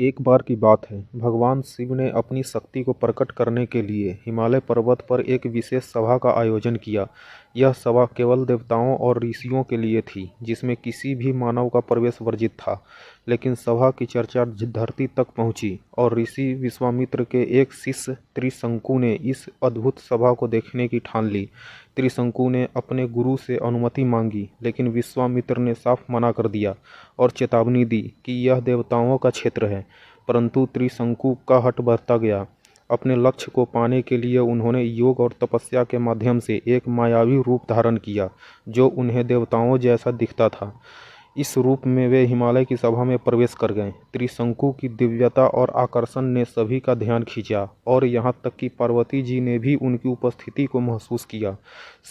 एक बार की बात है, भगवान शिव ने अपनी शक्ति को प्रकट करने के लिए हिमालय पर्वत पर एक विशेष सभा का आयोजन किया। यह सभा केवल देवताओं और ऋषियों के लिए थी, जिसमें किसी भी मानव का प्रवेश वर्जित था। लेकिन सभा की चर्चा धरती तक पहुंची और ऋषि विश्वामित्र के एक शिष्य त्रिशंकु ने इस अद्भुत सभा को देखने की ठान ली। त्रिशंकु ने अपने गुरु से अनुमति मांगी, लेकिन विश्वामित्र ने साफ मना कर दिया और चेतावनी दी कि यह देवताओं का क्षेत्र है। परंतु त्रिशंकु का हठ बढ़ता गया। अपने लक्ष्य को पाने के लिए उन्होंने योग और तपस्या के माध्यम से एक मायावी रूप धारण किया, जो उन्हें देवताओं जैसा दिखता था। इस रूप में वे हिमालय की सभा में प्रवेश कर गए। त्रिशंकु की दिव्यता और आकर्षण ने सभी का ध्यान खींचा और यहाँ तक कि पार्वती जी ने भी उनकी उपस्थिति को महसूस किया।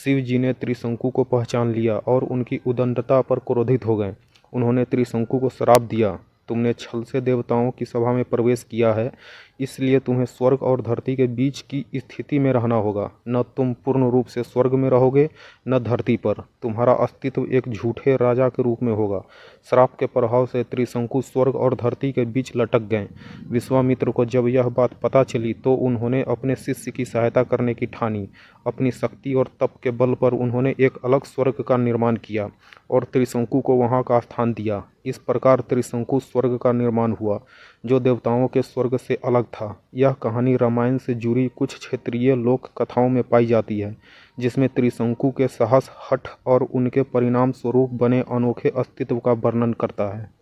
शिव जी ने त्रिशंकु को पहचान लिया और उनकी उद्दंडता पर क्रोधित हो गए। उन्होंने त्रिशंकु को श्राप दिया, तुमने छल से देवताओं की सभा में प्रवेश किया है, इसलिए तुम्हें स्वर्ग और धरती के बीच की स्थिति में रहना होगा। न तुम पूर्ण रूप से स्वर्ग में रहोगे, न धरती पर। तुम्हारा अस्तित्व एक झूठे राजा के रूप में होगा। श्राप के प्रभाव से त्रिशंकु स्वर्ग और धरती के बीच लटक गए। विश्वामित्र को जब यह बात पता चली तो उन्होंने अपने शिष्य की सहायता करने की ठानी। अपनी शक्ति और तप के बल पर उन्होंने एक अलग स्वर्ग का निर्माण किया और त्रिशंकु को वहां का स्थान दिया। इस प्रकार त्रिशंकु स्वर्ग का निर्माण हुआ, जो देवताओं के स्वर्ग से अलग था। यह कहानी रामायण से जुड़ी कुछ क्षेत्रीय लोक कथाओं में पाई जाती है, जिसमें त्रिशंकु के साहस, हठ और उनके परिणाम स्वरूप बने अनोखे अस्तित्व का वर्णन करता है।